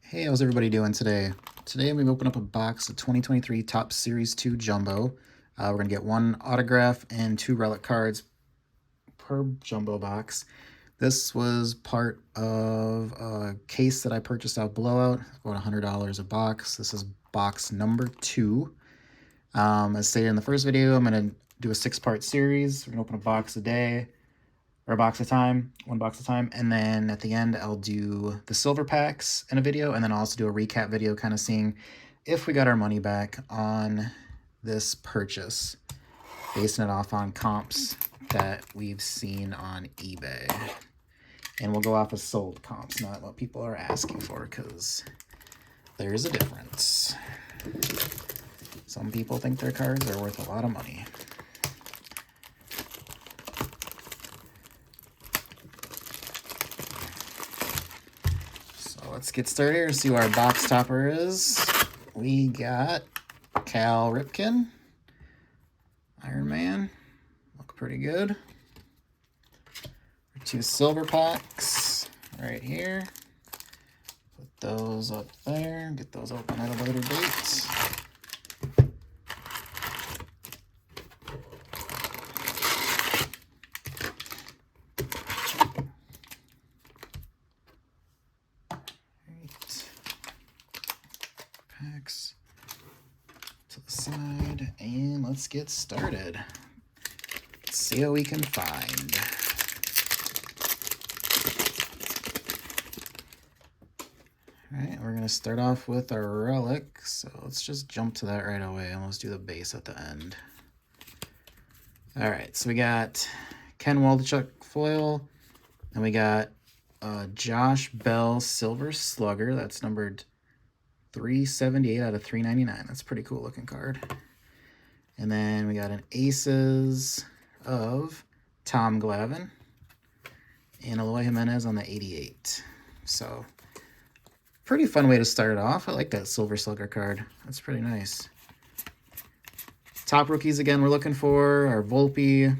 Hey, how's everybody doing today? Today I'm going to open up a box of 2023 Topps Series 2 Jumbo. We're going to get one autograph and 2 relic cards per jumbo box. This was part of a case that I purchased out Blowout, about $100 a box. This is box number 2. As stated in the first video, I'm going to do a 6-part series. We're going to open a box a day, or a box at a time, one box at a time, and then at the end I'll do the silver packs in a video, and then I'll also do a recap video kind of seeing if we got our money back on this purchase, basing it off on comps that we've seen on eBay. And we'll go off of sold comps, not what people are asking for, because there's a difference. Some people think their cards are worth a lot of money. Let's get started here, see what our box topper is. We got Cal Ripken, Iron Man, look pretty good. 2 silver packs right here. Put those up there, get those open at a later date. Packs to the side, and let's get started. Let's see what we can find. All right, we're gonna start off with our relic, so let's just jump to that right away and let's do the base at the end. All right, so we got Ken Waldichuk foil, and we got Josh Bell Silver Slugger. That's numbered 378 out of 399. That's a pretty cool looking card. And then we got an Aces of Tom Glavine and Eloy Jimenez on the 88. So pretty fun way to start it off. I like that Silver Slugger card. That's pretty nice. Top rookies again we're looking for are Volpe,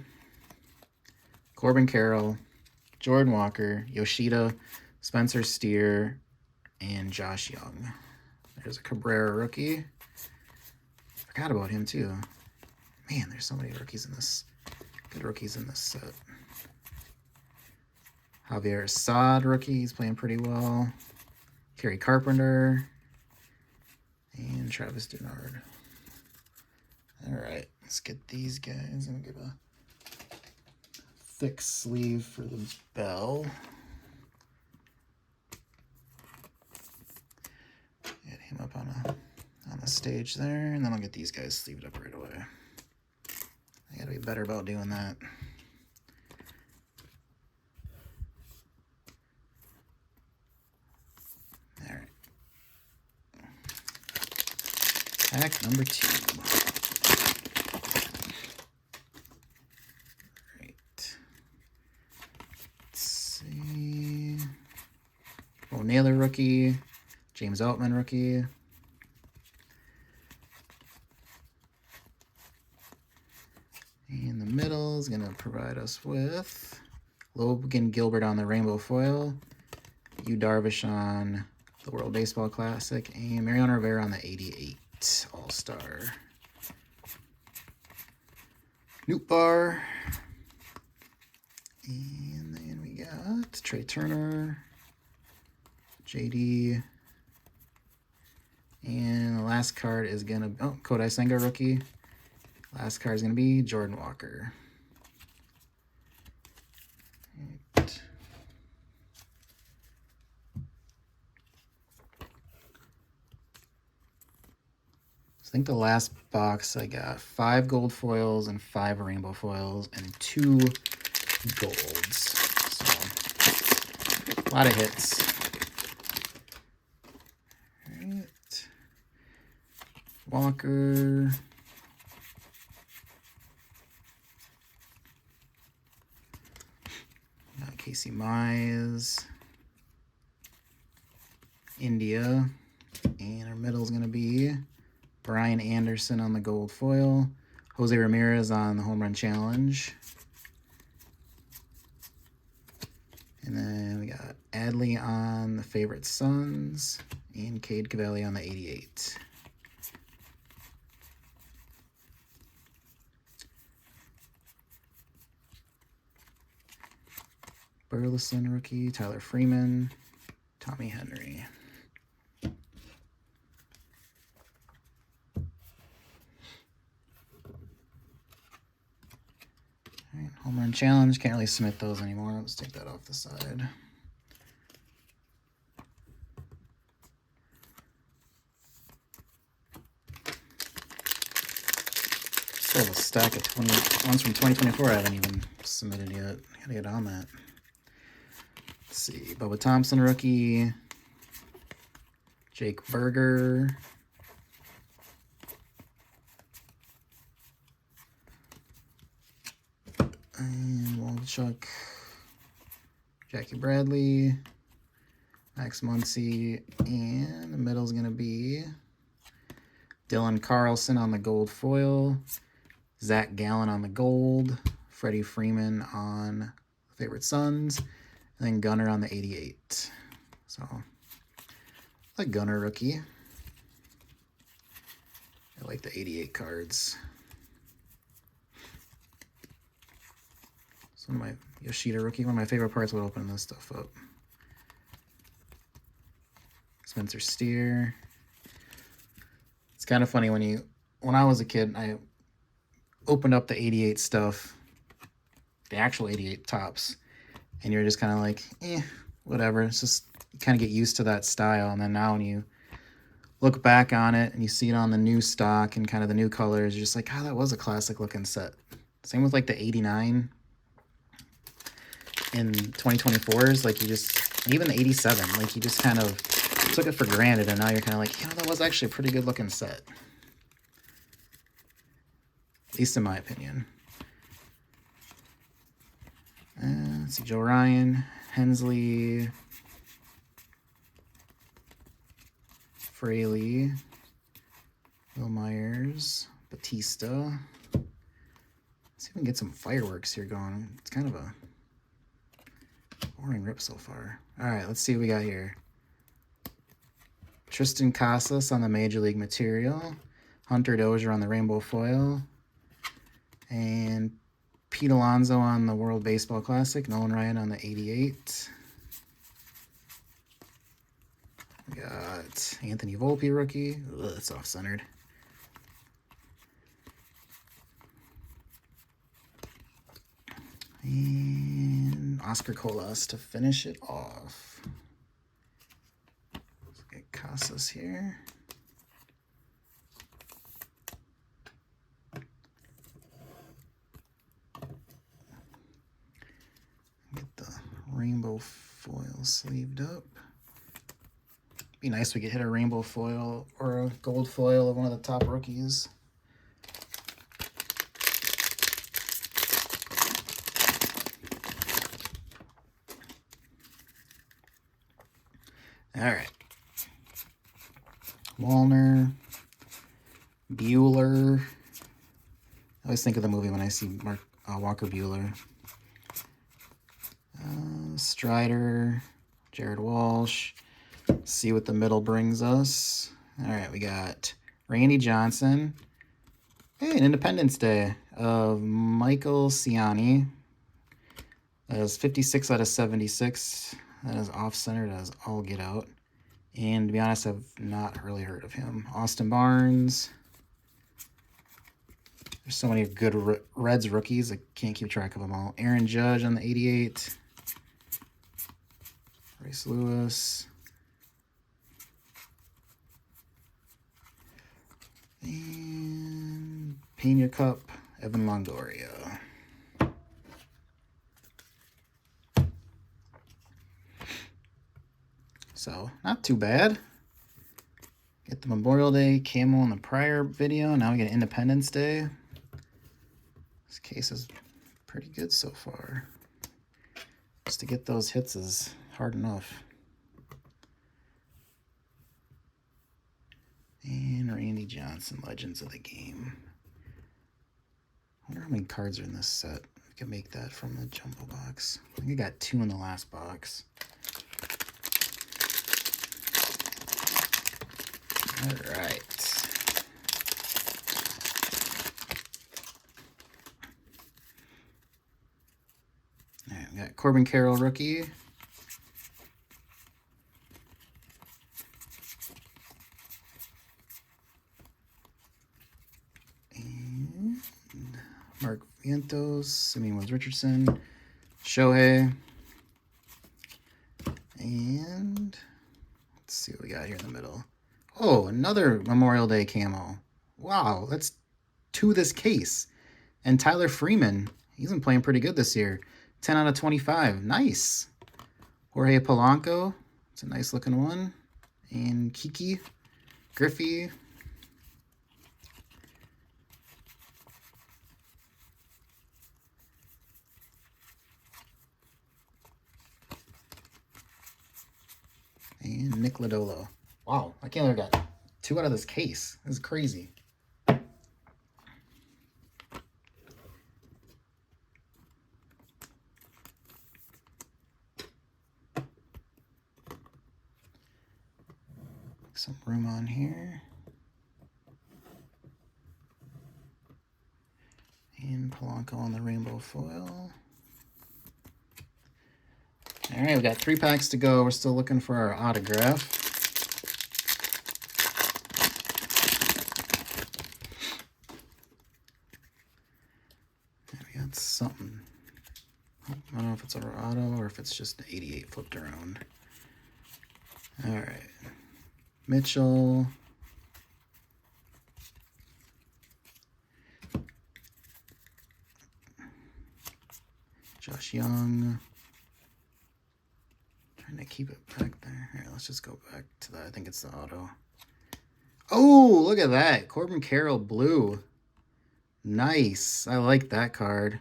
Corbin Carroll, Jordan Walker, Yoshida, Spencer Steer, and Josh Young. There's a Cabrera rookie. Forgot about him too. Man, there's so many rookies in this. Good rookies in this set. Javier Assad rookie. He's playing pretty well. Kerry Carpenter. And Travis Denard. All right, let's get these guys. I'm going to give a thick sleeve for the Bell. Get him up on the stage there, and then I'll get these guys sleeved up right away. I gotta be better about doing that. All right. Pack number 2. Right. Let's see. Oh, Naylor rookie. James Outman rookie. And the middle is going to provide us with Logan Gilbert on the Rainbow Foil, Yu Darvish on the World Baseball Classic, and Mariano Rivera on the 88 All-Star. Nootbaar. And then we got Trey Turner, JD. And the last card is going to, Kodai Senga rookie. Last card is going to be Jordan Walker. Right. I think the last box I got 5 gold foils and 5 rainbow foils and 2 golds. So a lot of hits. Right. Walker. Casey Mize, India, and our middle is going to be Brian Anderson on the gold foil, Jose Ramirez on the home run challenge, and then we got Adley on the favorite sons, And Cade Cavalli on the 88. Burleson rookie, Tyler Freeman, Tommy Henry. All right, home run challenge. Can't really submit those anymore. Let's take that off the side. Still have a stack of ones from 2024 I haven't even submitted yet. Gotta get on that. Let's see. Bubba Thompson rookie. Jake Berger. And Waldichuk. Jackie Bradley. Max Muncy. And the middle is going to be Dylan Carlson on the gold foil. Zach Gallen on the gold. Freddie Freeman on Favorite Sons. And then Gunnar on the 88. So, a Gunnar rookie. I like the 88 cards. So one of my Yoshida rookie. One of my favorite parts would open this stuff up. Spencer Steer. It's kind of funny when I was a kid, I opened up the 88 stuff, the actual 88 tops, and you're just kind of like, whatever. It's just, you kind of get used to that style. And then now when you look back on it and you see it on the new stock and kind of the new colors, you're just like, oh, that was a classic looking set. Same with like the 89 in 2024s, like you just, even the 87, like you just kind of took it for granted, and now you're kind of like, that was actually a pretty good looking set. At least in my opinion. Let's see, Joe Ryan, Hensley, Fraley, Will Myers, Batista. Let's see if we can get some fireworks here going. It's kind of a boring rip so far. All right, let's see what we got here. Tristan Casas on the Major League material. Hunter Dozier on the Rainbow Foil. And Pete Alonso on the World Baseball Classic. Nolan Ryan on the 88. We got Anthony Volpe rookie. Ugh, that's off-centered. And Oscar Colas to finish it off. Let's get Casas here. Get the rainbow foil sleeved up. Be nice if we could hit a rainbow foil or a gold foil of one of the top rookies. All right. Wallner, Bueller. I always think of the movie when I see Walker Bueller. Strider, Jared Walsh. See what the middle brings us. All right, we got Randy Johnson. Hey, an Independence Day of Michael Ciani. That is 56 out of 76. That is off-center. That is all get out. And to be honest, I've not really heard of him. Austin Barnes. There's so many good Reds rookies. I can't keep track of them all. Aaron Judge on the 88. Race Lewis. And Pena Cup, Evan Longoria. So, not too bad. Get the Memorial Day camo in the prior video. Now we get Independence Day. This case is pretty good so far. Just to get those hits is hard enough. And Randy Johnson, Legends of the Game. I wonder how many cards are in this set. We can make that from the jumbo box. I think I got 2 in the last box. All right. All right, we got Corbin Carroll rookie. And Mark Vientos, Simeon Woods Richardson, Shohei. And let's see what we got here in the middle. Oh, another Memorial Day camo. Wow, that's 2 this case. And Tyler Freeman, he's been playing pretty good this year. 10 out of 25. Nice. Jorge Polanco, it's a nice looking one. And Kiki Griffey. And Nick Lodolo. Wow, I can't believe I got 2 out of this case. This is crazy. Some room on here. And Polanco on the rainbow foil. All right, we got 3 packs to go. We're still looking for our autograph. We got something. I don't know if it's an auto or if it's just 88 flipped around. All right. Mitchell. Josh Young. Trying to keep it back there. Here, let's just go back to that. I think it's the auto. Oh, look at that. Corbin Carroll blue. Nice. I like that card.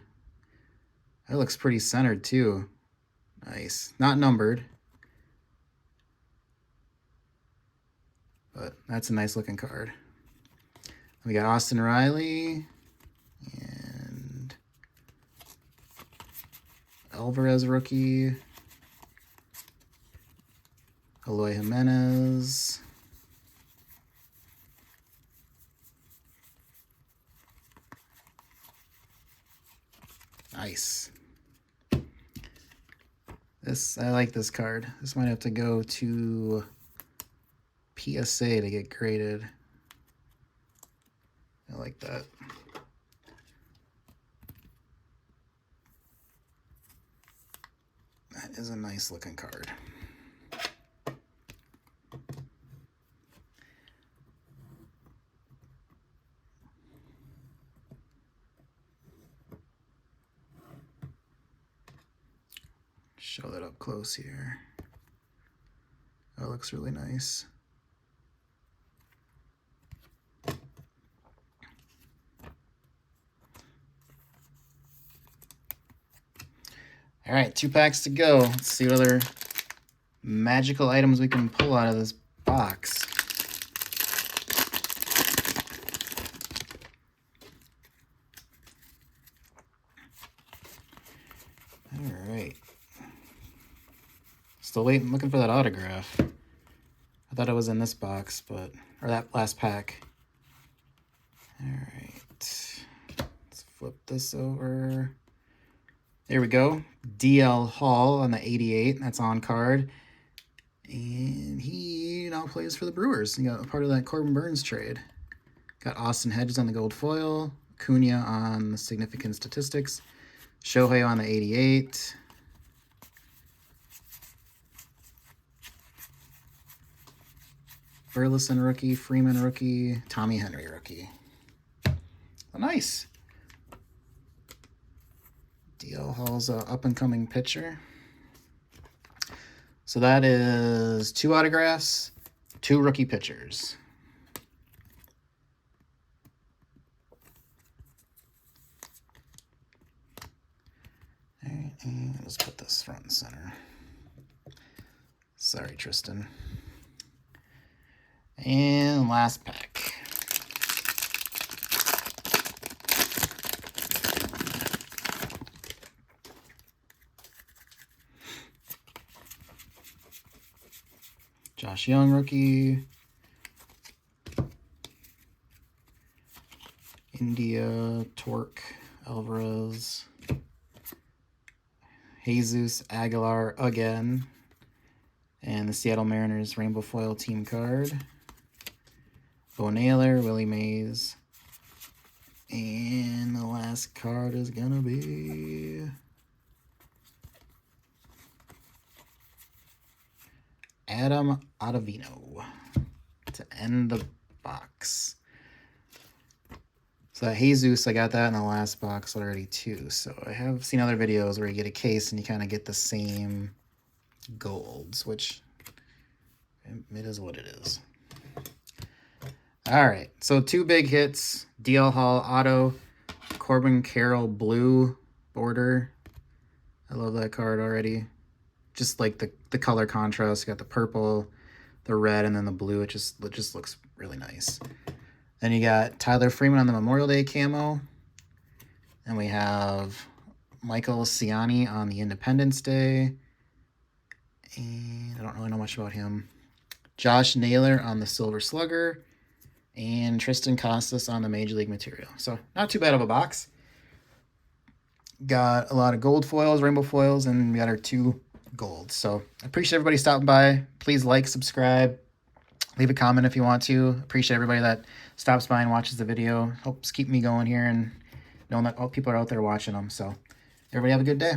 That looks pretty centered too. Nice. Not numbered. But that's a nice looking card. We got Austin Riley and Alvarez rookie. Eloy Jimenez. Nice. I like this card. This might have to go to PSA to get graded. I like that. That is a nice looking card. Show that up close here. That looks really nice. All right, 2 packs to go. Let's see what other magical items we can pull out of this box. All right. Still waiting, looking for that autograph. I thought it was in this box, or that last pack. All right. Let's flip this over. There we go. DL Hall on the 88. That's on card. And he now plays for the Brewers. He got a part of that Corbin Burnes trade. Got Austin Hedges on the gold foil. Cunha on the significant statistics. Shohei on the 88. Burleson rookie. Freeman rookie. Tommy Henry rookie. Oh, nice. DL Hall's an up-and-coming pitcher. So that is 2 autographs, 2 rookie pitchers. All right, and let's put this front and center. Sorry, Tristan. And last pack. Josh Young rookie. India, Torque, Alvarez, Jesus Aguilar again, and the Seattle Mariners Rainbow Foil team card. Bo Naylor, Willie Mays, and the last card is gonna be Adam Ottavino to end the box. So that Jesus, I got that in the last box already too. So I have seen other videos where you get a case and you kind of get the same golds, which it is what it is. All right, so 2 big hits. DL Hall Auto, Corbin Carroll Blue border. I love that card already. Just like the color contrast. You got the purple, the red, and then the blue. It just looks really nice. Then you got Tyler Freeman on the Memorial Day camo. And we have Michael Ciani on the Independence Day. And I don't really know much about him. Josh Naylor on the Silver Slugger. And Tristan Costas on the Major League Material. So not too bad of a box. Got a lot of gold foils, rainbow foils, and we got our 2 golds. So I appreciate everybody stopping by. Please like, subscribe, leave a comment if you want to. Appreciate everybody that stops by and watches the video. Helps keep me going here and knowing that all people are out there watching them. So everybody have a good day.